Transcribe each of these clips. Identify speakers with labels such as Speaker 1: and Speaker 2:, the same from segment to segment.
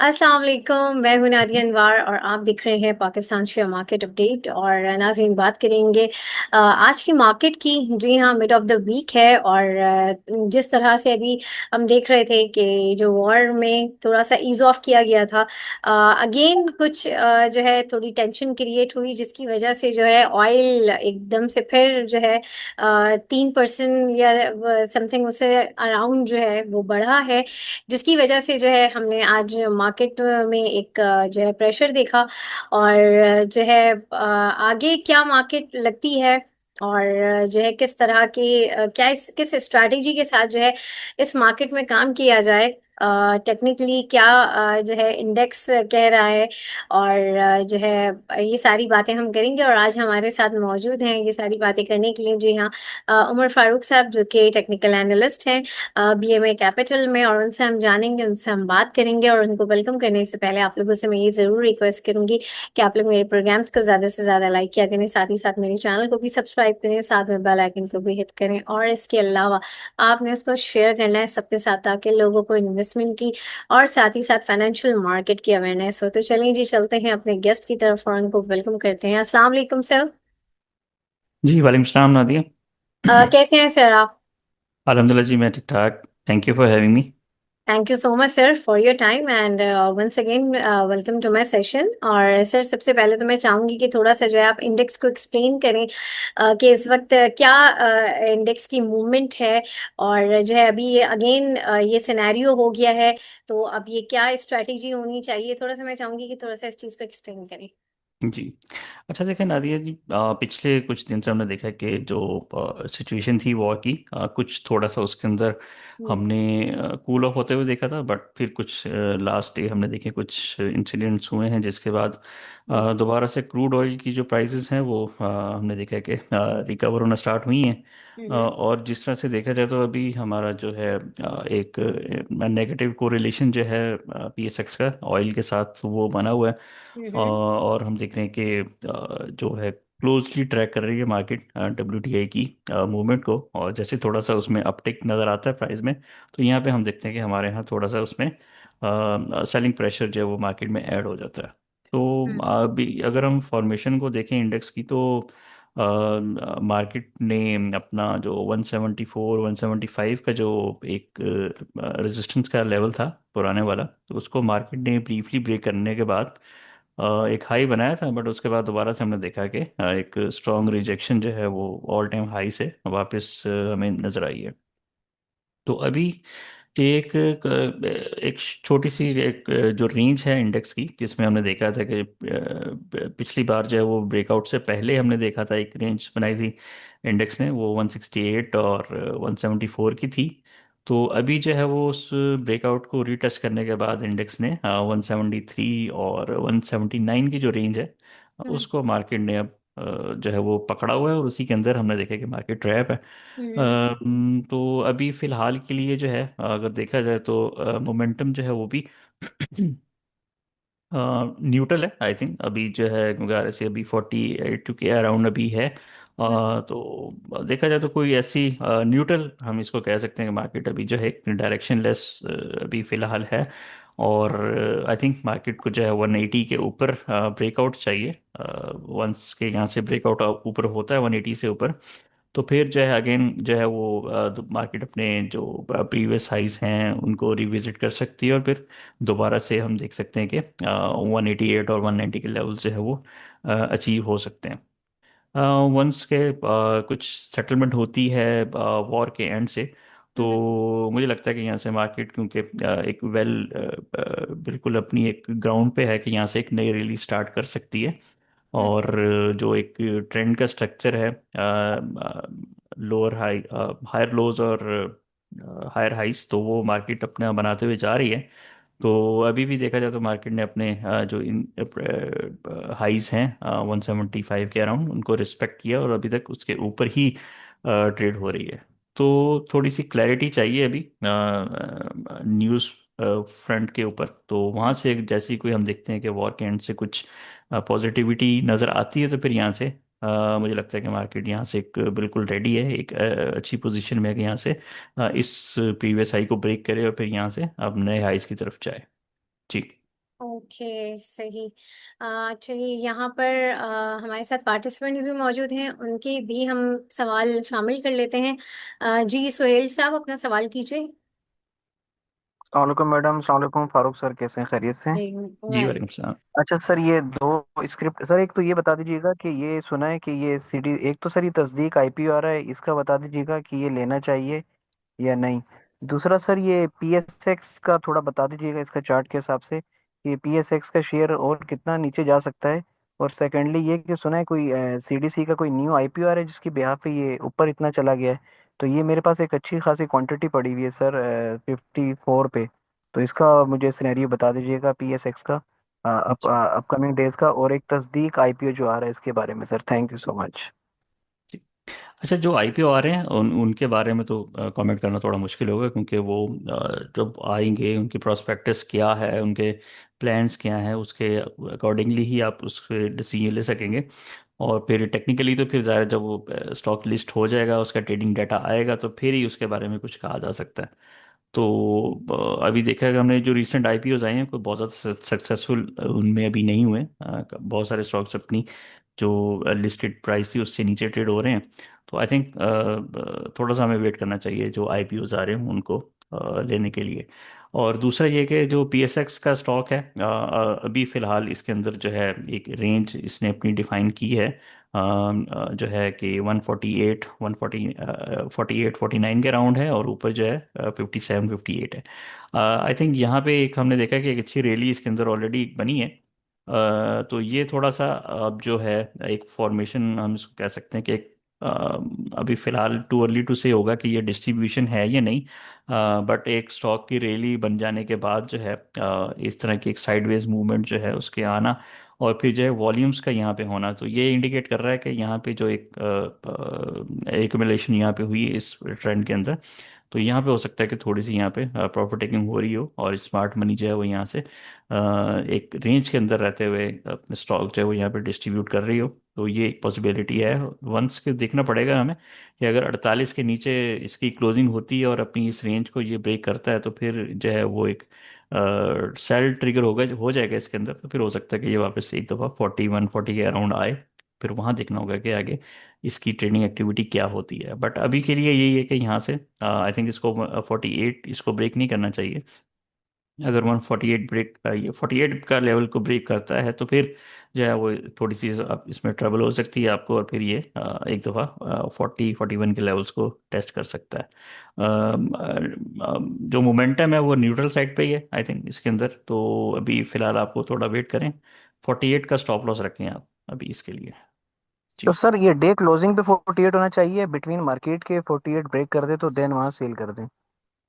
Speaker 1: अस्सलाम वालेकुम। मैं हूं नादिया अनवर और आप देख रहे हैं पाकिस्तान शेयर मार्केट अपडेट। और नाज़रीन, बात करेंगे आज की मार्केट की। जी हाँ, मिड ऑफ द वीक है और जिस तरह से अभी हम देख रहे थे कि जो वॉर में थोड़ा सा ईज ऑफ किया गया था, अगेन कुछ जो है थोड़ी टेंशन क्रिएट हुई, जिसकी वजह से जो है ऑयल एकदम से फिर जो है 3% या समथिंग उससे अराउंड जो है वो बढ़ा है, जिसकी वजह से जो है हमने आज मार्केट में एक जो है प्रेशर देखा। और जो है आगे क्या मार्केट लगती है और जो है किस तरह की किस स्ट्रैटेजी के साथ जो है इस मार्केट में काम किया जाए, टेक्निकली क्या जो है इंडेक्स कह रहा है। और जो है ये सारी बातें हम करेंगे। और आज हमारे साथ मौजूद हैं ये सारी बातें करने के लिए, जी हाँ, उमर फारूक साहब, जो कि टेक्निकल एनालिस्ट हैं बीएमए कैपिटल में। और उनसे हम जानेंगे, उनसे हम बात करेंगे। और उनको वेलकम करने से पहले आप लोगों से मैं ये ज़रूर रिक्वेस्ट करूंगी कि आप लोग मेरे प्रोग्राम्स को ज़्यादा से ज़्यादा लाइक किया करें, साथ ही साथ मेरे चैनल को भी सब्सक्राइब करें, साथ में बेल आइकन को भी हिट करें। और इसके अलावा आपने इसको शेयर करना है सबके साथ, ताकि लोगों को इन्वेस्टमेंट की और साथ ही साथ फाइनेंशियल मार्केट की अवेयरनेस हो। तो चलिए जी, चलते हैं अपने गेस्ट की तरफ और उनको वेलकम करते हैं। अस्सलाम वालेकुम सर।
Speaker 2: जी वालेकुम सलाम नादिया।
Speaker 1: कैसे हैं सर आप?
Speaker 2: अल्हम्दुलिल्लाह जी, मैं ठीक ठाक। Thank you for having me.
Speaker 1: Thank you so much sir for your time and once again welcome to my session. और सर, सबसे पहले तो मैं चाहूंगी कि थोड़ा सा जो है आप इंडेक्स को एक्सप्लेन करें कि इस वक्त क्या इंडेक्स की मूवमेंट है। और जो है अभी ये अगेन ये सिनेरियो हो गया है, तो अब ये क्या स्ट्रैटेजी होनी चाहिए, थोड़ा सा मैं चाहूंगी कि थोड़ा सा इस चीज़ को एक्सप्लेन करें।
Speaker 2: जी। अच्छा देखें नादिया जी, पिछले कुछ दिन से हमने देखा कि जो सिचुएशन थी वॉर की, कुछ थोड़ा सा उसके अंदर
Speaker 1: हम्म।
Speaker 2: हमने कूल ऑफ होते हुए देखा था। बट फिर कुछ लास्ट डे हमने देखे कुछ इंसिडेंट्स हुए हैं जिसके बाद
Speaker 1: हम्म।
Speaker 2: दोबारा से क्रूड ऑयल की जो प्राइसेस हैं वो हमने देखा है कि रिकवर होना स्टार्ट हुई हैं।
Speaker 1: हम्म।
Speaker 2: और जिस तरह से देखा जाए तो अभी हमारा जो है एक नेगेटिव कोरिलेशन जो है पीएसएक्स का ऑयल के साथ वो बना हुआ है।
Speaker 1: हम्म।
Speaker 2: और हम देख रहे हैं कि जो है क्लोजली ट्रैक कर रही है मार्केट डब्ल्यूटीआई की मूवमेंट को। और जैसे थोड़ा सा उसमें अपटिक नज़र आता है प्राइस में, तो यहाँ पे हम देखते हैं कि हमारे यहाँ थोड़ा सा उसमें सेलिंग प्रेशर जो है वो मार्केट में ऐड हो जाता है। तो
Speaker 1: हम्म।
Speaker 2: अभी अगर हम फॉर्मेशन को देखें इंडेक्स की, तो मार्केट ने अपना जो 174 175 का जो एक रेजिस्टेंस का लेवल था पुराने वाला, तो उसको मार्केट ने ब्रीफली ब्रेक करने के बाद एक हाई बनाया था। बट उसके बाद दोबारा से हमने देखा कि एक स्ट्रॉन्ग रिजेक्शन जो है वो ऑल टाइम हाई से वापस हमें नजर आई है। तो अभी एक एक छोटी सी एक जो रेंज है इंडेक्स की, जिसमें हमने देखा था कि पिछली बार जो है वो ब्रेकआउट से पहले हमने देखा था एक रेंज बनाई थी इंडेक्स ने, वो 168 और 174 की थी। तो अभी जो है वो उस ब्रेकआउट को रीटच करने के बाद इंडेक्स ने 173 और 179 की जो रेंज है
Speaker 1: हम्म।
Speaker 2: उसको मार्केट ने अब जो है वो पकड़ा हुआ है। और उसी के अंदर हमने देखा कि मार्केट ट्रैप है।
Speaker 1: हम्म।
Speaker 2: तो अभी फिलहाल के लिए जो है अगर देखा जाए तो मोमेंटम जो है वो भी न्यूट्रल है आई थिंक अभी जो है, क्योंकि RSI अभी 48 के अराउंड अभी है। तो देखा जाए तो कोई ऐसी न्यूट्रल हम इसको कह सकते हैं कि मार्केट अभी जो है डायरेक्शन लेस अभी फिलहाल है। और आई थिंक मार्केट को जो है 180 के ऊपर ब्रेकआउट चाहिए। वंस के यहाँ से ब्रेकआउट ऊपर होता है 180 से ऊपर, तो फिर जो है अगेन जो है वो मार्केट अपने जो प्रीवियस हाइज हैं उनको रिविजिट कर सकती है। और फिर दोबारा से हम देख सकते हैं कि 188 और 190 के लेवल जो है वो अचीव हो सकते हैं वंस के कुछ सेटलमेंट होती है वॉर के एंड से।
Speaker 1: हम्म।
Speaker 2: तो मुझे लगता है कि यहाँ से मार्केट, क्योंकि एक बिल्कुल अपनी एक ग्राउंड पे है कि यहाँ से एक नई रैली स्टार्ट कर सकती है।
Speaker 1: हम्म।
Speaker 2: और जो एक ट्रेंड का स्ट्रक्चर है, लोअर हाई हायर लोज और हायर हाइस, तो वो मार्केट अपना बनाते हुए जा रही है। तो अभी भी देखा जाए तो मार्केट ने अपने जो इन हाइस हैं 175 के अराउंड उनको रिस्पेक्ट किया और अभी तक उसके ऊपर ही ट्रेड हो रही है। तो थोड़ी सी क्लैरिटी चाहिए अभी न्यूज़ फ्रंट के ऊपर। तो वहाँ से जैसे ही कोई हम देखते हैं कि वॉर के एंड से कुछ पॉजिटिविटी नज़र आती है, तो फिर यहाँ से मुझे लगता है कि मार्केट यहाँ से एक बिल्कुल रेडी है, एक अच्छी पोजीशन में है कि यहाँ से इस प्रीवियस हाई को ब्रेक करे और फिर यहाँ से अब नए हाइस की तरफ जाए। जी।
Speaker 1: ओके, सही। अच्छा जी, यहाँ पर हमारे साथ पार्टिसिपेंट भी मौजूद हैं, उनके भी हम सवाल शामिल कर लेते हैं। जी सोहेल साहब, अपना सवाल कीजिए।
Speaker 3: सलामकुम मैडम, सलामकुम फारूक सर, कैसे हैं? खैरियत से?
Speaker 1: जी,
Speaker 2: जी
Speaker 1: वाह।
Speaker 2: वालेकुम सलाम।
Speaker 3: अच्छा सर, ये दो स्क्रिप्ट सर, एक तो ये बता दीजिएगा कि ये सुना है कि ये सीडी, एक तो सर ये तस्दीक आईपीओ आ रहा है, इसका बता दीजिएगा कि ये लेना चाहिए या नहीं। दूसरा सर, ये पीएसएक्स का थोड़ा बता दीजिएगा इसका चार्ट के हिसाब से कि पीएसएक्स का शेयर और कितना नीचे जा सकता है। और सेकेंडली ये कि सुना है कोई सीडीसी का कोई न्यू आईपीओ आ रहा है जिसकी बिहाफ पे ये ऊपर इतना चला गया है। तो ये मेरे पास एक अच्छी खासी क्वांटिटी पड़ी हुई है सर, 54 पे। तो इसका मुझे सिनेरियो बता दीजिएगा पीएसएक्स का अपकमिंग डेज का, और एक तस्दीक आईपीओ जो आ रहा है इसके बारे में sir. Thank you so much.
Speaker 2: जी। अच्छा, जो आईपीओ आ रहे हैं उनके बारे में तो कमेंट करना थोड़ा मुश्किल होगा, क्योंकि वो जब आएंगे उनकी प्रोस्पेक्टस क्या है, उनके प्लान्स क्या हैं, उसके अकॉर्डिंगली ही आप उसके डिसीजन ले सकेंगे। और फिर टेक्निकली तो फिर ज़्यादा, जब वो स्टॉक लिस्ट हो जाएगा, उसका ट्रेडिंग डाटा आएगा, तो फिर ही उसके बारे में कुछ कहा जा सकता है। तो अभी देखा है कि हमने जो रिसेंट आईपीओज आए हैं, कोई बहुत ज़्यादा सक्सेसफुल उनमें अभी नहीं हुए। बहुत सारे स्टॉक्स अपनी जो लिस्टेड प्राइस थी उससे नीचे ट्रेड हो रहे हैं। तो आई थिंक थोड़ा सा हमें वेट करना चाहिए जो आईपीओज आ रहे हैं उनको लेने के लिए। और दूसरा ये कि जो पीएसएक्स का स्टॉक है, अभी फ़िलहाल इसके अंदर जो है एक रेंज इसने अपनी डिफाइन की है, जो है कि 148, 49 के राउंड है, और ऊपर जो है 57, 58 है। आई थिंक यहाँ पे एक हमने देखा कि एक अच्छी रैली इसके अंदर ऑलरेडी बनी है। तो ये थोड़ा सा अब जो है एक फॉर्मेशन हम इसको कह सकते हैं कि एक अ, अभी फिलहाल टू अर्ली टू से होगा कि ये डिस्ट्रीब्यूशन है या नहीं। बट एक स्टॉक की रैली बन जाने के बाद जो है इस तरह की एक साइडवेज मूवमेंट जो है उसके आना, और फिर जो है वॉल्यूम्स का यहाँ पे होना, तो ये इंडिकेट कर रहा है कि यहाँ पे जो एक एक्यूमुलेशन यहाँ पे हुई है इस ट्रेंड के अंदर। तो यहाँ पे हो सकता है कि थोड़ी सी यहाँ पे प्रॉफिट टेकिंग हो रही हो, और स्मार्ट मनी जो है वो यहाँ से एक रेंज के अंदर रहते हुए अपने स्टॉक जो है वो यहाँ पे डिस्ट्रीब्यूट कर रही हो। तो ये एक पॉसिबिलिटी है। वंस के देखना पड़ेगा हमें कि अगर 48 के नीचे इसकी क्लोजिंग होती है और अपनी इस रेंज को ये ब्रेक करता है, तो फिर जो है वो एक सेल ट्रिगर होगा, हो जाएगा इसके अंदर। तो फिर हो सकता है कि ये वापस से एक दफ़ा 41, 40 के अराउंड आए। फिर वहाँ देखना होगा कि आगे इसकी ट्रेडिंग एक्टिविटी क्या होती है। बट अभी के लिए यही है कि यहाँ से आई थिंक इसको 48 इसको ब्रेक नहीं करना चाहिए। अगर 148 ब्रेक, ये 48 का लेवल को ब्रेक करता है, तो फिर जो है वो थोड़ी सी इसमें ट्रबल हो सकती है आपको, और फिर ये एक दफ़ा 40, 41 के लेवल्स को टेस्ट कर सकता है। जो मोमेंटम है वो न्यूट्रल साइड पे ही है आई थिंक इसके अंदर। तो अभी फ़िलहाल आपको थोड़ा वेट करें, 48 का स्टॉप लॉस रखें आप अभी इसके लिए।
Speaker 3: तो
Speaker 2: जी।
Speaker 3: सर ये डे क्लोजिंग पे 48 होना चाहिए, बिटवीन मार्केट के 48 ब्रेक कर दे तो देन वहां सेल कर दे।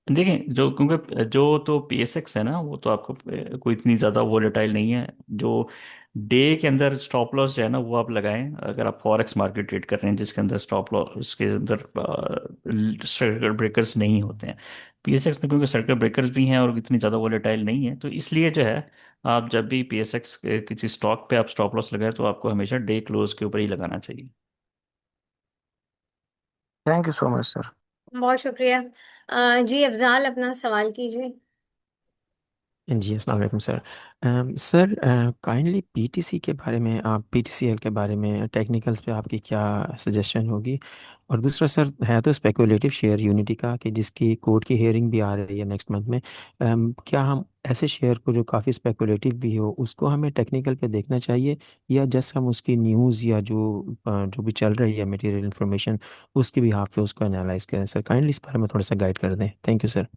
Speaker 2: देखें, जो क्योंकि जो तो पीएसएक्स है ना, वो तो आपको कोई इतनी ज़्यादा वोलेटाइल नहीं है। जो डे के अंदर स्टॉप लॉस जो है ना, वो आप लगाएं अगर आप फॉरेक्स मार्केट ट्रेड कर रहे हैं, जिसके अंदर स्टॉप लॉस, उसके अंदर सर्किट ब्रेकर्स नहीं होते हैं। पीएसएक्स में क्योंकि सर्किट ब्रेकर्स भी हैं और इतनी ज़्यादा वोलेटाइल नहीं है, तो इसलिए जो है आप जब भी पीएसएक्स किसी स्टॉक पे आप स्टॉप लॉस लगाए, तो आपको हमेशा डे क्लोज के ऊपर ही लगाना चाहिए।
Speaker 3: Thank you so much sir.
Speaker 1: बहुत शुक्रिया। जी अफजाल, अपना सवाल कीजिए।
Speaker 4: जी अस्सलाम वालेकुम सर। सर काइंडली पीटीसी के बारे में, आप पीटीसीएल के बारे में टेक्निकल्स पे आपकी क्या सजेशन होगी? और दूसरा सर, है तो स्पेकुलेटिव शेयर यूनिटी का कि जिसकी कोर्ट की हियरिंग भी आ रही है नेक्स्ट मंथ में। क्या हम ऐसे शेयर को जो काफ़ी स्पेकुलेटिव भी हो उसको हमें टेक्निकल पे देखना चाहिए, या जस्ट हम उसकी न्यूज़ या जो भी चल रही है मटेरियल इन्फॉर्मेशन उसके भी हाथ पे उसको एनालाइज करें? सर काइंडली इस बारे में थोड़ा सा गाइड कर दें। Thank you sir.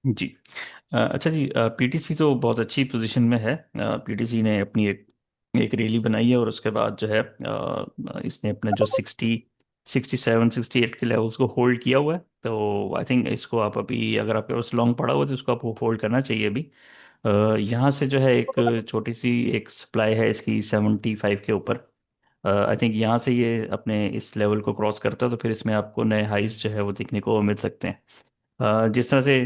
Speaker 2: जी। अच्छा जी, पीटीसी तो बहुत अच्छी पोजीशन में है। पीटीसी ने अपनी एक एक रैली बनाई है, और उसके बाद जो है इसने अपने जो 67, 68 के लेवल्स को होल्ड किया हुआ है। तो आई थिंक इसको आप अभी, अगर आपके पास लॉन्ग पड़ा हुआ है, तो इसको आपको होल्ड करना चाहिए अभी। यहाँ से जो है एक छोटी सी एक सप्लाई है इसकी 75 के ऊपर। आई थिंक यहाँ से ये अपने इस लेवल को क्रॉस करता है, तो फिर इसमें आपको नए हाइस जो है वो देखने को मिल सकते हैं। जिस तरह से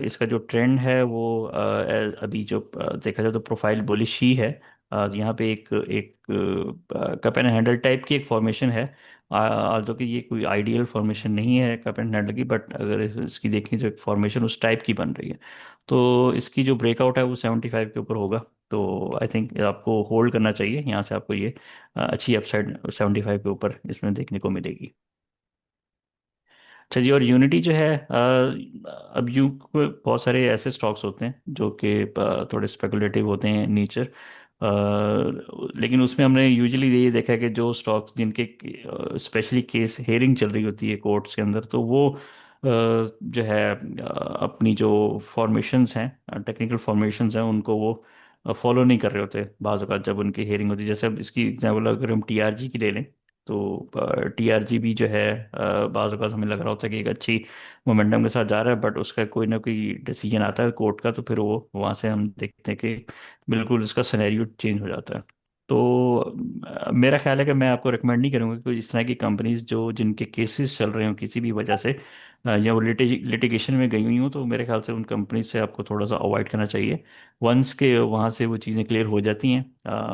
Speaker 2: इसका जो ट्रेंड है वो अभी जो देखा जाए तो प्रोफाइल बुलिश ही है। यहाँ पे एक एक कप एंड हैंडल टाइप की एक फॉर्मेशन है। जो कि ये कोई आइडियल फॉर्मेशन नहीं है कप एंड हैंडल की, बट अगर इसकी देखें जो एक फॉर्मेशन उस टाइप की बन रही है, तो इसकी जो ब्रेकआउट है वो 75 के ऊपर होगा। तो आई थिंक आपको होल्ड करना चाहिए, यहाँ से आपको ये अच्छी अपसाइड 75 के ऊपर इसमें देखने को मिलेगी। अच्छा जी, और यूनिटी जो है अब यू बहुत सारे ऐसे स्टॉक्स होते हैं जो कि थोड़े स्पेकुलेटिव होते हैं नेचर। लेकिन उसमें हमने यूजुअली ये देखा है कि जो स्टॉक्स जिनके स्पेशली केस हेयरिंग चल रही होती है कोर्ट्स के अंदर, तो वो जो है अपनी जो फॉर्मेशंस हैं, टेक्निकल फॉर्मेशंस हैं, उनको वो फॉलो नहीं कर रहे होते बाज़ औक़ात जब उनकी हेयरिंग होती है। जैसे अब इसकी एग्जांपल अगर हम टीआरजी की ले लें, तो टीआरजी भी जो है बाज़ औक़ात हमें लग रहा होता है कि एक अच्छी मोमेंटम के साथ जा रहा है, बट उसका कोई ना कोई डिसीजन आता है कोर्ट का, तो फिर वो वहाँ से हम देखते हैं कि बिल्कुल उसका सिनेरियो चेंज हो जाता है। तो मेरा ख्याल है कि मैं आपको रिकमेंड नहीं करूँगा कि इस तरह की कंपनीज जो जिनके केसेस चल रहे हो किसी भी वजह से, या वो लिटिगेशन में गई हुई हूँ, तो मेरे ख्याल से उन कंपनीज से आपको थोड़ा सा अवॉइड करना चाहिए। वंस के वहाँ से वो चीज़ें क्लियर हो जाती हैं,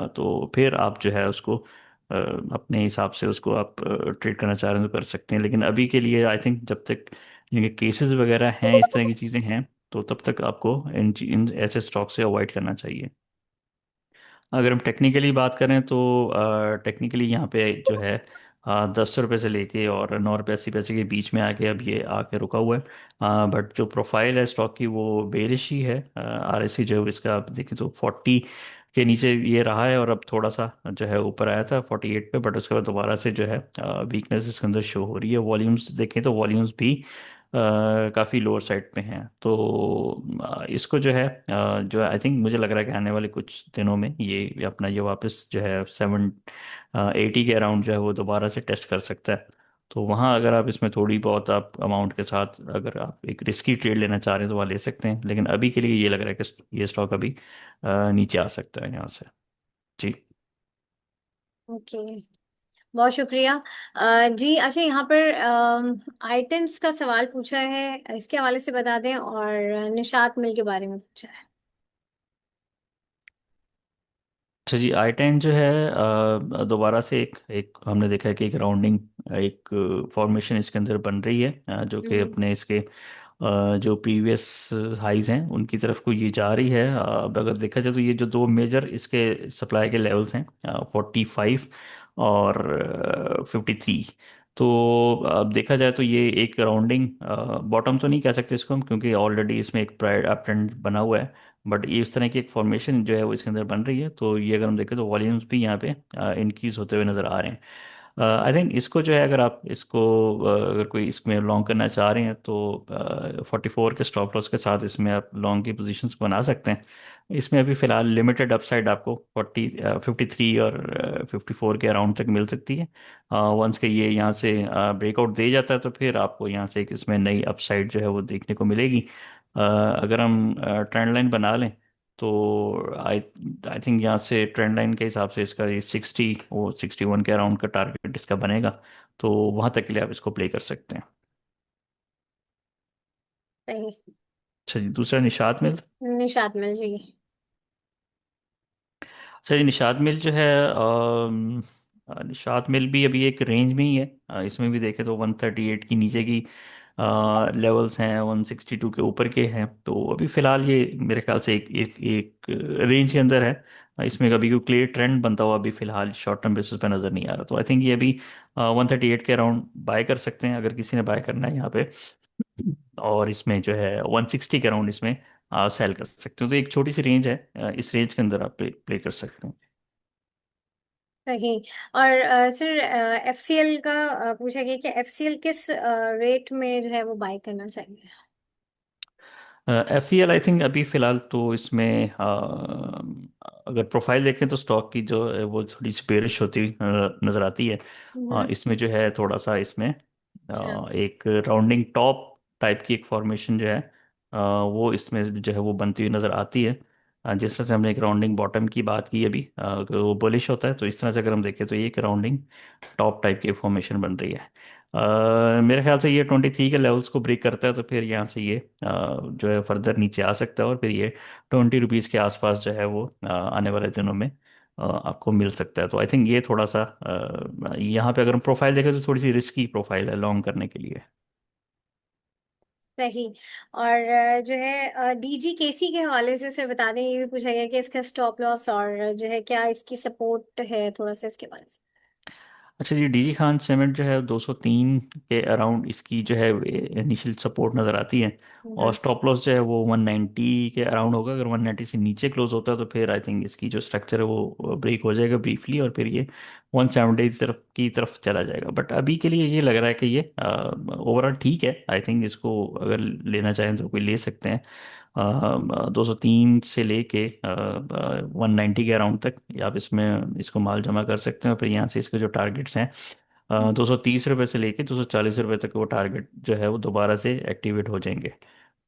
Speaker 2: तो फिर आप जो है उसको अपने हिसाब से उसको आप ट्रीट करना चाह रहे हैं तो कर सकते हैं। लेकिन अभी के लिए आई थिंक जब तक इनके केसेस वगैरह हैं, इस तरह की चीज़ें हैं, तो तब तक आपको इन ऐसे स्टॉक से अवॉइड करना चाहिए। अगर हम टेक्निकली बात करें तो टेक्निकली यहाँ पे जो है 10 रुपये से लेके और 9 रुपये 80 पैसे के बीच में आके अब ये आके रुका हुआ है। बट जो प्रोफाइल है स्टॉक की वो बेरिश ही है। आरएससी जो है इसका आप देखें तो 40 के नीचे ये रहा है, और अब थोड़ा सा जो है ऊपर आया था 48 पे, बट उसके बाद दोबारा से जो है वीकनेस इसके अंदर शो हो रही है। वॉल्यूम्स देखें तो वॉल्यूम्स भी काफ़ी लोअर साइड पे हैं। तो इसको जो है जो आई थिंक मुझे लग रहा है कि आने वाले कुछ दिनों में ये अपना ये वापस जो है 780 के अराउंड जो है वो दोबारा से टेस्ट कर सकता है। तो वहाँ अगर आप इसमें थोड़ी बहुत आप अमाउंट के साथ अगर आप एक रिस्की ट्रेड लेना चाह रहे हैं तो वहाँ ले सकते हैं, लेकिन अभी के लिए ये लग रहा है कि ये स्टॉक अभी नीचे आ सकता है यहाँ से। जी।
Speaker 1: ओके, बहुत शुक्रिया। जी अच्छा, यहाँ पर आइटेंस का सवाल पूछा है, इसके हवाले से बता दें, और निशात मिल के बारे में पूछा है।
Speaker 2: अच्छा जी, आई10 जो है दोबारा से एक एक हमने देखा है कि एक राउंडिंग एक फॉर्मेशन इसके अंदर बन रही है, जो कि
Speaker 1: हम्म।
Speaker 2: अपने इसके जो प्रीवियस हाइज हैं उनकी तरफ को ये जा रही है। अब अगर देखा जाए तो ये जो दो मेजर इसके सप्लाई के लेवल्स हैं 45 और 53। तो अब देखा जाए तो ये एक राउंडिंग बॉटम तो नहीं कह सकते इसको हम, क्योंकि ऑलरेडी इसमें एक प्राइड अप ट्रेंड बना हुआ है, बट ये इस तरह की एक फॉर्मेशन जो है वो इसके अंदर बन रही है। तो ये अगर हम देखें तो वॉल्यूम्स भी यहाँ पे इंक्रीज होते हुए नज़र आ रहे हैं। आई थिंक इसको जो है अगर आप इसको अगर कोई इसमें लॉन्ग करना चाह रहे हैं तो 44 के स्टॉप लॉस के साथ इसमें आप लॉन्ग की पोजीशंस बना सकते हैं। इसमें अभी फ़िलहाल लिमिटेड अपसाइड आपको 53 और 54 के अराउंड तक मिल सकती है। वंस के ये यहाँ से ब्रेकआउट दे जाता है तो फिर आपको यहाँ से एक इसमें नई अपसाइड जो है वो देखने को मिलेगी। अगर हम ट्रेंड लाइन बना लें तो आई आई थिंक यहाँ से ट्रेंड लाइन के हिसाब से इसका ये 60 और 61 के अराउंड का टारगेट इसका बनेगा। तो वहाँ तक के लिए आप इसको प्ले कर सकते हैं।
Speaker 1: सही।
Speaker 2: अच्छा जी, दूसरा निशात मिल।
Speaker 1: निशात मिल जी।
Speaker 2: अच्छा जी, निशात मिल जो है निशात मिल भी अभी एक रेंज में ही है। इसमें भी देखें तो 138 की नीचे की लेवल्स हैं, 162 के ऊपर के हैं। तो अभी फ़िलहाल ये मेरे ख्याल से एक रेंज के अंदर है। इसमें कभी कोई क्लियर ट्रेंड बनता हुआ अभी फ़िलहाल शॉर्ट टर्म बेसिस पे नज़र नहीं आ रहा। तो आई थिंक ये अभी 138 के अराउंड बाय कर सकते हैं अगर किसी ने बाय करना है यहाँ पे। और इसमें जो है 160 के अराउंड इसमें सेल कर सकते हो। तो एक छोटी सी रेंज है, इस रेंज के अंदर आप प्ले कर सकते हैं।
Speaker 1: सही। और सर, एफसीएल का पूछा गया कि एफसीएल किस रेट में जो है वो बाय करना चाहिए।
Speaker 2: F C L I think अभी फ़िलहाल तो इसमें अगर प्रोफाइल देखें तो स्टॉक की जो है वो थोड़ी सी बेरिश होती हुई नज़र आती है।
Speaker 1: हम्म।
Speaker 2: इसमें जो है थोड़ा सा इसमें
Speaker 1: अच्छा।
Speaker 2: एक राउंडिंग टॉप टाइप की एक फॉर्मेशन जो है वो इसमें जो है वो बनती हुई नज़र आती है। जिस तरह से हमने एक राउंडिंग बॉटम की बात की अभी, वो बुलिश होता है, तो इस तरह से अगर हम देखें तो ये एक राउंडिंग टॉप टाइप की फॉर्मेशन बन रही है। मेरे ख्याल से ये 23 के लेवल्स को ब्रेक करता है तो फिर यहाँ से ये जो है फर्दर नीचे आ सकता है, और फिर ये 20 रुपीज़ के आसपास जो है वो आने वाले दिनों में आपको मिल सकता है। तो आई थिंक ये थोड़ा सा यहाँ पे अगर हम प्रोफाइल देखें तो थोड़ी सी रिस्की प्रोफाइल है लॉन्ग करने के लिए।
Speaker 1: सही। और जो है डीजीकेसी के हवाले से सर बता दें, ये भी पूछा गया कि इसका स्टॉप लॉस और जो है क्या इसकी सपोर्ट है, थोड़ा सा इसके बारे
Speaker 2: अच्छा जी, डीजी खान सीमेंट जो है 203 के अराउंड इसकी जो है इनिशियल सपोर्ट नज़र आती है, और
Speaker 1: में।
Speaker 2: स्टॉप लॉस जो है वो 190 के अराउंड होगा। अगर 190 से नीचे क्लोज होता है तो फिर आई थिंक इसकी जो स्ट्रक्चर है वो ब्रेक हो जाएगा ब्रीफली, और फिर ये 170 की तरफ चला जाएगा। बट अभी के लिए ये लग रहा है कि ये ओवरऑल ठीक है। आई थिंक इसको अगर लेना चाहें तो कोई ले सकते हैं। 203 से लेके 190 के अराउंड तक आप इसमें इसको माल जमा कर सकते हैं, और फिर यहाँ से इसके जो टारगेट्स हैं 230 रुपये से लेके 240 रुपये तक वो टारगेट जो है वो दोबारा से एक्टिवेट हो जाएंगे।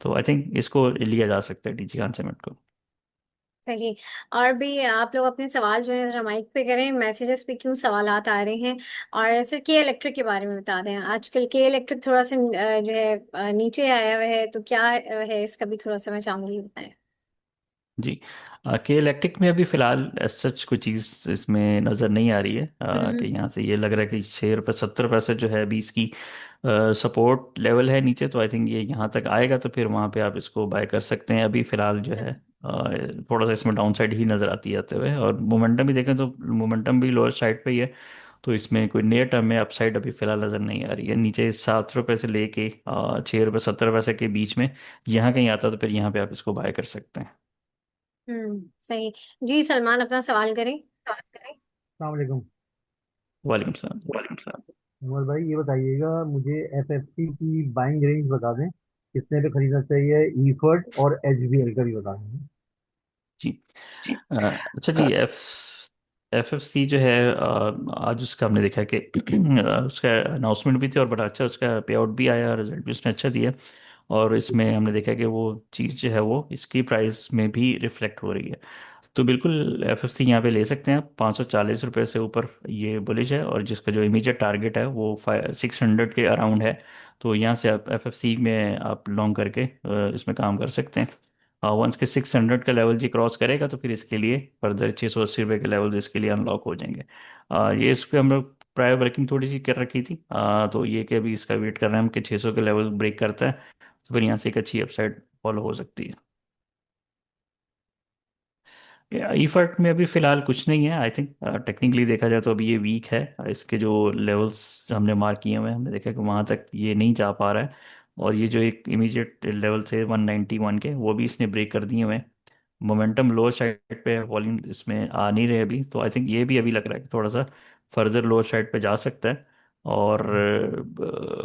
Speaker 2: तो आई थिंक इसको लिया जा सकता है डीजी खान सीमेंट को।
Speaker 1: सही। और भी आप लोग अपने सवाल जो है जरा माइक पे करें, मैसेजेस पे क्यों सवालात आ रहे हैं। और सर के इलेक्ट्रिक के बारे में बता दें, आजकल के इलेक्ट्रिक थोड़ा सा जो है नीचे आया हुआ है, तो क्या है इसका भी थोड़ा सा मैं चाहूंगी बताएं।
Speaker 2: जी, के इलेक्ट्रिक में अभी फिलहाल सच कोई चीज़ इसमें नज़र नहीं आ रही है कि
Speaker 1: हम्म।
Speaker 2: यहाँ से ये लग रहा है कि 6 रुपये 70 पैसे जो है अभी इसकी सपोर्ट लेवल है नीचे। तो आई थिंक ये यहाँ तक आएगा तो फिर वहाँ पे आप इसको बाय कर सकते हैं। अभी फिलहाल जो है थोड़ा सा इसमें डाउन साइड ही नज़र आती है आते हुए, और मोमेंटम भी देखें तो मोमेंटम भी लोअर साइड पे ही है। तो इसमें कोई नियर टर्म में अपसाइड अभी फिलहाल नज़र नहीं आ रही है। नीचे 7 रुपये से लेके 6 रुपये 70 पैसे के बीच में यहाँ कहीं आता तो फिर यहाँ पे आप इसको बाय कर सकते हैं।
Speaker 1: सही। जी सलमान, अपना सवाल करें।
Speaker 5: अस्सलाम वालेकुम।
Speaker 2: वालेकुम सलाम।
Speaker 5: उमर भाई ये बताइएगा मुझे एफएफसी की बाइंग रेंज बता दें, कितने पे खरीदना चाहिए, ईफर्ट और एचबीएल का भी बता दें।
Speaker 2: जी, अच्छा जी, एफ एफ सी जो है आज उसका हमने देखा कि उसका अनाउंसमेंट भी थी, और बड़ा अच्छा उसका पे आउट भी आया, रिजल्ट भी उसने अच्छा दिया। और इसमें हमने देखा कि वो चीज़ जो है वो इसकी प्राइस में भी रिफ्लेक्ट हो रही है। तो बिल्कुल एफ एफ सी यहाँ पे ले सकते हैं आप। 540 रुपये से ऊपर ये बुलिश है, और जिसका जो इमीडिएट टारगेट है वो 600 के अराउंड है। तो यहाँ से आप एफ एफ सी में आप लॉन्ग करके इसमें काम कर सकते हैं। वंस के 600 का लेवल जी क्रॉस करेगा तो फिर इसके लिए फर्दर 680 रुपये के लेवल इसके लिए अनलॉक हो जाएंगे। ये इस पर हम लोग प्रायर वर्किंग थोड़ी सी कर रखी थी। तो ये कि अभी इसका वेट कर रहे हैं हम कि 600 के लेवल ब्रेक करता है तो फिर यहाँ से एक अच्छी अपसाइड फॉलो हो सकती है। ईफर्ट में अभी फिलहाल कुछ नहीं है। आई थिंक टेक्निकली देखा जाए तो अभी ये वीक है। इसके जो लेवल्स हमने मार्क किए हुए हैं हमने देखा कि वहाँ तक ये नहीं जा पा रहा है, और ये जो एक इमीडिएट लेवल थे 191 के वो भी इसने ब्रेक कर दिए हुए हैं। मोमेंटम लोअर साइड पे है, वॉल्यूम इसमें आ नहीं रहे अभी। तो आई थिंक ये भी अभी लग रहा है कि थोड़ा सा फर्दर लोअर साइड पे जा सकता है। और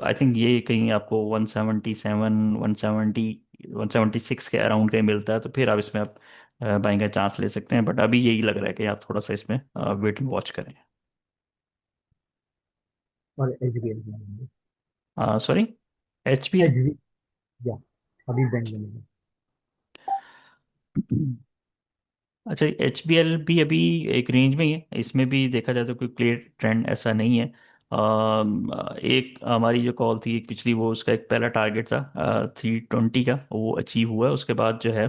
Speaker 2: आई थिंक ये कहीं आपको 177 176 के अराउंड कहीं मिलता है तो फिर आप इसमें आप बाइंग का चांस ले सकते हैं। बट अभी यही लग रहा है कि आप थोड़ा सा इसमें वेट एंड वॉच करें।
Speaker 5: और HBL.
Speaker 2: Sorry, H P L.
Speaker 5: HB या अभी बैंक बनेगा।
Speaker 2: अच्छा, एच बी एल भी अभी एक रेंज में ही है। इसमें भी देखा जाए तो कोई क्लियर ट्रेंड ऐसा नहीं है। एक हमारी जो कॉल थी एक पिछली, वो उसका एक पहला टारगेट था 320 का, वो अचीव हुआ है। उसके बाद जो है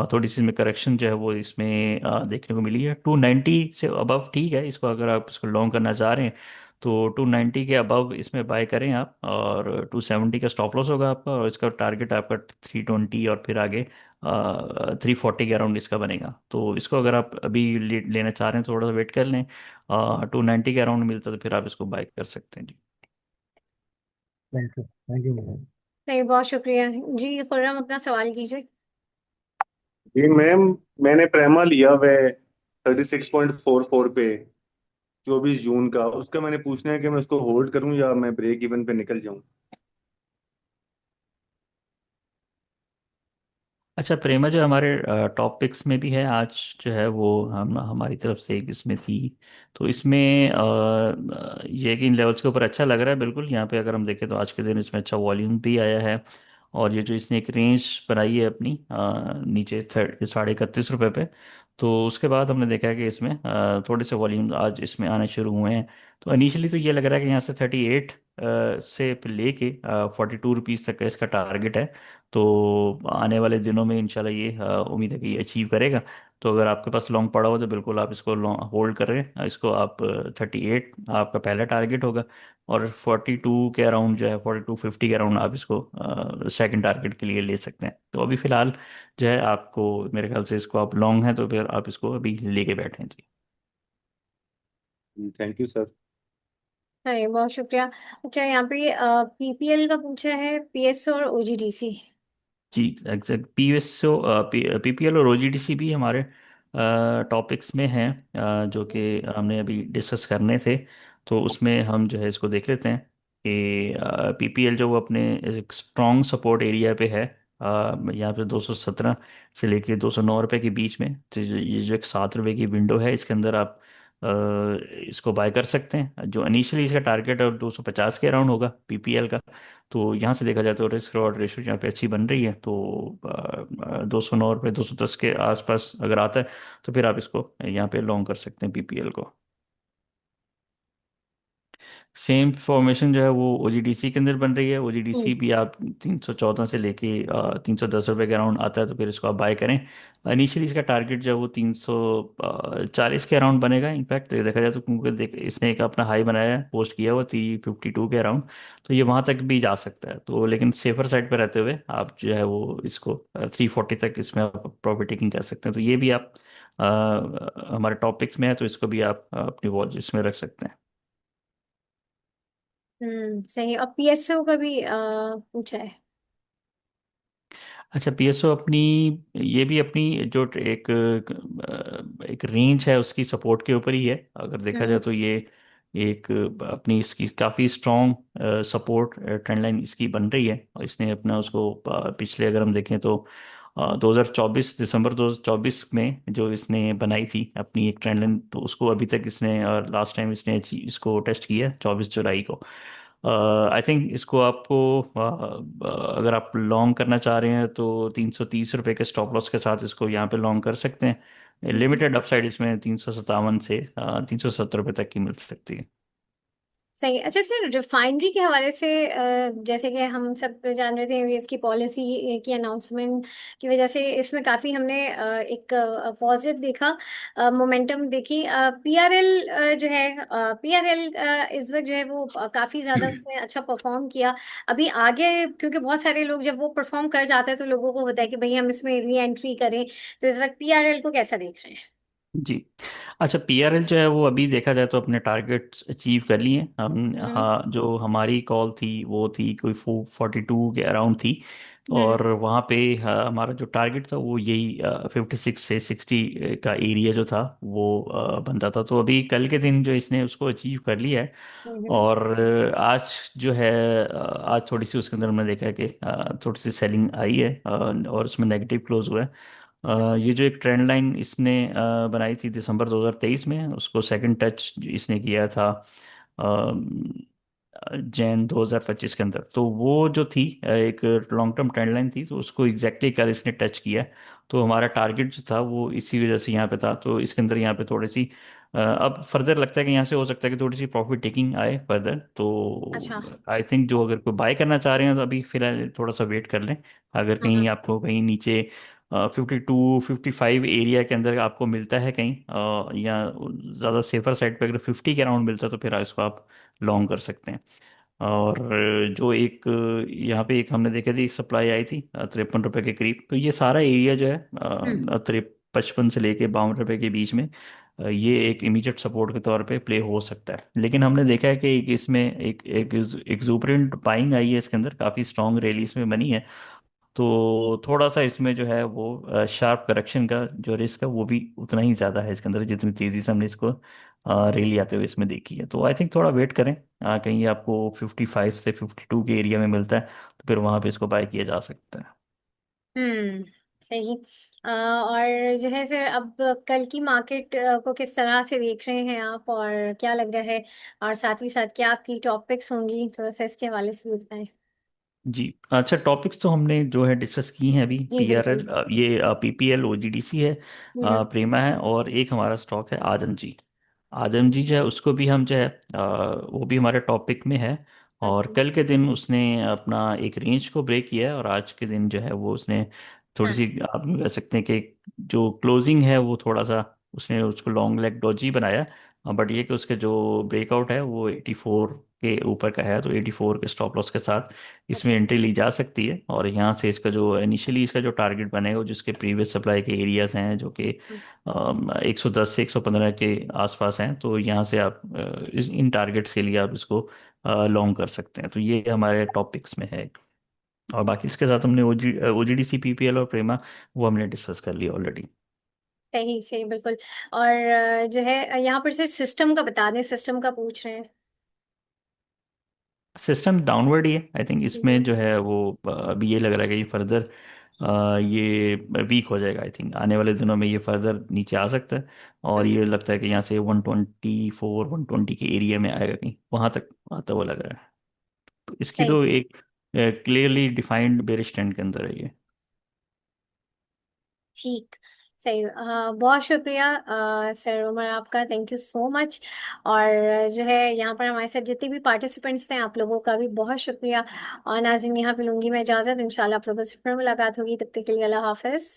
Speaker 2: थोड़ी सी इसमें करेक्शन जो है वो इसमें देखने को मिली है। 290 से अबव ठीक है, इसको अगर आप इसको लॉन्ग करना चाह रहे हैं तो 290 के अबव इसमें बाय करें आप, और 270 का स्टॉप लॉस होगा आपका, और इसका टारगेट आपका 320 और फिर आगे 340 के अराउंड इसका बनेगा। तो इसको अगर आप अभी लेना चाह रहे हैं थोड़ा सा वेट कर लें, 290 के अराउंड मिलता है तो फिर आप इसको बाय कर सकते हैं जी।
Speaker 5: Thank you.
Speaker 1: नहीं, बहुत शुक्रिया। जी खुर्रम, अपना सवाल कीजिए।
Speaker 6: जी मैम, मैंने प्रेमा लिया वह 36.44 पे 24 जून का। उसका मैंने पूछना है कि मैं उसको होल्ड करूं या मैं ब्रेक इवन पे निकल जाऊं।
Speaker 2: अच्छा, प्रेमा जो हमारे टॉप पिक्स में भी है आज जो है वो हम हमारी तरफ से एक इसमें थी। तो इसमें ये कि इन लेवल्स के ऊपर अच्छा लग रहा है बिल्कुल। यहाँ पे अगर हम देखें तो आज के दिन इसमें अच्छा वॉल्यूम भी आया है, और ये जो इसने एक रेंज बनाई है अपनी नीचे 31.31 रुपये पे, तो उसके बाद हमने देखा है कि इसमें थोड़े से वॉल्यूम आज इसमें आने शुरू हुए हैं। तो इनिशियली तो ये लग रहा है कि यहाँ से 38 से लेके 42 रुपीज़ तक का इसका टारगेट है। तो आने वाले दिनों में इंशाल्लाह ये उम्मीद है कि ये अचीव करेगा। तो अगर आपके पास लॉन्ग पड़ा हो तो बिल्कुल आप इसको लॉन्ग होल्ड करें, इसको आप 38 आपका पहला टारगेट होगा। और 42 के अराउंड जो है 42.50 के अराउंड आप इसको सेकंड टारगेट के लिए ले सकते हैं। तो अभी फिलहाल जो है आपको, मेरे ख्याल से इसको आप लॉन्ग हैं तो फिर आप इसको अभी लेके बैठें जी।
Speaker 6: Thank you sir.
Speaker 1: है, बहुत शुक्रिया। अच्छा, यहाँ पे पीपीएल का पूछा है, पीएसओ और ओजीडीसी।
Speaker 2: जी एग्जैक्ट, पीएसओ पीपीएल और ओजीडीसी भी हमारे टॉपिक्स में हैं, जो कि हमने अभी डिस्कस करने थे। तो उसमें हम जो है इसको देख लेते हैं कि पीपीएल जो वो अपने एक स्ट्रॉन्ग सपोर्ट एरिया पे है, यहाँ पे 217 से लेके 209 रुपए के बीच में। तो ये जो एक 7 रुपए की विंडो है इसके अंदर आप अ, इसको बाय कर सकते हैं। जो इनिशियली इसका टारगेट है 250 के अराउंड होगा पीपीएल का। तो यहाँ से देखा जाए तो रिस्क रिवॉर्ड रेशियो यहाँ पे अच्छी बन रही है। तो 209 रुपये 210 के आसपास अगर आता है तो फिर आप इसको यहाँ पे लॉन्ग कर सकते हैं पीपीएल को। सेम फॉर्मेशन जो है वो ओजीडीसी के अंदर बन रही है। ओजीडीसी भी आप 314 से लेके 310 रुपये के अराउंड आता है तो फिर इसको आप बाय करें। इनिशियली इसका टारगेट जो है वो 340 के अराउंड बनेगा। इनफैक्ट देखा जाए तो क्योंकि देख इसने एक अपना हाई बनाया है, पोस्ट किया हुआ 352 के अराउंड। तो ये वहाँ तक भी जा सकता है। तो लेकिन सेफर साइड पर रहते हुए आप जो है वो इसको 340 तक इसमें आप प्रॉफिट टेकिंग कर सकते हैं। तो ये भी आप हमारे टॉपिक्स में है तो इसको भी आप अपनी वॉच इसमें रख सकते हैं।
Speaker 1: सही। और पीएसओ का भी पूछा है।
Speaker 2: अच्छा, पीएसओ अपनी, ये भी अपनी जो एक रेंज है उसकी सपोर्ट के ऊपर ही है। अगर देखा जाए
Speaker 1: हम्म
Speaker 2: तो ये एक अपनी इसकी काफ़ी स्ट्रॉन्ग सपोर्ट ट्रेंड लाइन इसकी बन रही है। और इसने अपना उसको पिछले अगर हम देखें तो 2024 दिसंबर 2024 में जो इसने बनाई थी अपनी एक ट्रेंड लाइन, तो उसको अभी तक इसने, और लास्ट टाइम इसने इसको टेस्ट किया 24 जुलाई को। आई थिंक इसको आपको अगर आप लॉन्ग करना चाह रहे हैं तो 330 रुपये के स्टॉप लॉस के साथ इसको यहाँ पे लॉन्ग कर सकते हैं।
Speaker 1: हम्म।
Speaker 2: लिमिटेड अपसाइड इसमें 357 से 370 रुपये तक की मिल सकती है।
Speaker 1: सही। अच्छा सर, रिफाइनरी के हवाले से जैसे कि हम सब जान रहे थे इसकी पॉलिसी की अनाउंसमेंट की वजह से इसमें काफ़ी हमने एक पॉजिटिव देखा, मोमेंटम देखी। पीआरएल जो है, पीआरएल इस वक्त जो है वो काफ़ी ज़्यादा उसने अच्छा परफॉर्म किया। अभी आगे क्योंकि बहुत सारे लोग जब वो परफॉर्म कर जाते हैं तो लोगों को होता है कि भाई हम इसमें री एंट्री करें। तो इस वक्त पीआरएल को कैसा देख रहे हैं?
Speaker 2: जी। अच्छा, पीआरएल जो है वो अभी देखा जाए तो अपने टारगेट्स अचीव कर लिए हम।
Speaker 1: हम्म
Speaker 2: हाँ, जो हमारी कॉल थी वो थी कोई 42 के अराउंड थी।
Speaker 1: हम्म
Speaker 2: और वहाँ पे हमारा जो टारगेट था वो यही 56 से 60 का एरिया जो था वो बनता था। तो अभी कल के दिन जो इसने उसको अचीव कर लिया है।
Speaker 1: हम्म
Speaker 2: और आज जो है आज थोड़ी सी उसके अंदर हमने देखा है कि थोड़ी सी सेलिंग आई है, और उसमें नेगेटिव क्लोज हुआ है। ये जो एक ट्रेंड लाइन इसने बनाई थी दिसंबर 2023 में, उसको सेकंड टच इसने किया था जैन 2025 के अंदर। तो वो जो थी एक लॉन्ग टर्म ट्रेंड लाइन थी, तो उसको एग्जैक्टली कल इसने टच किया है। तो हमारा टारगेट जो था वो इसी वजह से यहाँ पे था। तो इसके अंदर यहाँ पे थोड़ी सी अब फर्दर लगता है कि यहाँ से हो सकता है कि थोड़ी सी प्रॉफिट टेकिंग आए फर्दर।
Speaker 1: अच्छा।
Speaker 2: तो आई थिंक जो अगर कोई बाय करना चाह रहे हैं तो अभी फिलहाल थोड़ा सा वेट कर लें। अगर कहीं आपको कहीं नीचे 52 55 एरिया के अंदर आपको मिलता है कहीं, या ज़्यादा सेफर साइड पे अगर 50 के अराउंड मिलता है तो फिर इसको आप लॉन्ग कर सकते हैं। और जो एक यहाँ पे एक हमने देखा थी सप्लाई आई थी 53 रुपए के करीब। तो ये सारा एरिया जो है
Speaker 1: हम्म
Speaker 2: 55 से लेके 52 रुपए के बीच में ये एक इमीडिएट सपोर्ट के तौर पे प्ले हो सकता है। लेकिन हमने देखा है कि इसमें एक एक्सूबरेंट बाइंग आई है इसके अंदर, काफ़ी स्ट्रॉन्ग रैली इसमें बनी है। तो थोड़ा सा इसमें जो है वो शार्प करेक्शन का जो रिस्क है वो भी उतना ही ज़्यादा है इसके अंदर, जितनी तेज़ी से हमने इसको रैली आते हुए इसमें देखी है। तो आई थिंक थोड़ा वेट करें, कहीं आपको 55 से 52 के एरिया में मिलता है तो फिर वहाँ पे इसको बाय किया जा सकता है।
Speaker 1: हम्म सही। और जो है सर, अब कल की मार्केट को किस तरह से देख रहे हैं आप, और क्या लग रहा है, और साथ ही साथ क्या आपकी टॉपिक्स होंगी, थोड़ा सा इसके हवाले से भी बताएं।
Speaker 2: जी अच्छा, टॉपिक्स तो हमने जो है डिस्कस की हैं अभी।
Speaker 1: जी बिल्कुल।
Speaker 2: पीआरएल, ये पीपीएल, ओजीडीसी है,
Speaker 1: हम्म।
Speaker 2: प्रेमा है, और एक हमारा स्टॉक है आजम जी। आजम जी जो है उसको भी हम जो है वो भी हमारे टॉपिक में है। और
Speaker 1: अच्छा।
Speaker 2: कल के दिन उसने अपना एक रेंज को ब्रेक किया है, और आज के दिन जो है वो उसने थोड़ी
Speaker 1: हाँ।
Speaker 2: सी, आप कह सकते हैं कि जो क्लोजिंग है वो थोड़ा सा उसने उसको लॉन्ग लेग डॉजी बनाया। बट ये कि उसके जो ब्रेकआउट है वो 84 के ऊपर का है, तो 84 के स्टॉप लॉस के साथ इसमें
Speaker 1: अच्छा।
Speaker 2: एंट्री ली जा सकती है। और यहाँ से इसका जो इनिशियली इसका जो टारगेट बनेगा, वो जिसके प्रीवियस सप्लाई के एरियाज हैं जो कि 110 से 115 के आसपास हैं, तो यहाँ से आप इन टारगेट्स के लिए आप इसको लॉन्ग कर सकते हैं। तो ये हमारे टॉपिक्स में है। और बाकी इसके साथ हमने ओजीडीसी, पीपीएल और प्रेमा वो हमने डिस्कस कर लिया ऑलरेडी।
Speaker 1: सही सही बिल्कुल। और जो है यहाँ पर सिर्फ सिस्टम का बता दें, सिस्टम का पूछ रहे हैं।
Speaker 2: सिस्टम डाउनवर्ड ही है आई थिंक।
Speaker 1: हम्म।
Speaker 2: इसमें जो है वो अभी ये लग रहा है कि ये फर्दर ये वीक हो जाएगा। आई थिंक आने वाले दिनों में ये फर्दर नीचे आ सकता है, और ये लगता है कि यहाँ से 124 120 के एरिया में आएगा, कहीं वहां तक आता हुआ लग रहा है। तो इसकी
Speaker 1: सही
Speaker 2: तो
Speaker 1: सही।
Speaker 2: एक क्लियरली डिफाइंड बेरिश ट्रेंड के अंदर है ये।
Speaker 1: ठीक। सही। बहुत शुक्रिया सर उमर आपका, थैंक यू सो मच। और जो है यहाँ पर हमारे साथ जितने भी पार्टिसिपेंट्स थे आप लोगों का भी बहुत शुक्रिया। और नाज़रीन यहाँ पे लूंगी मैं इजाज़त, इंशाल्लाह आप लोगों से फिर मुलाकात होगी, तब तक के लिए अल्लाह हाफिज़।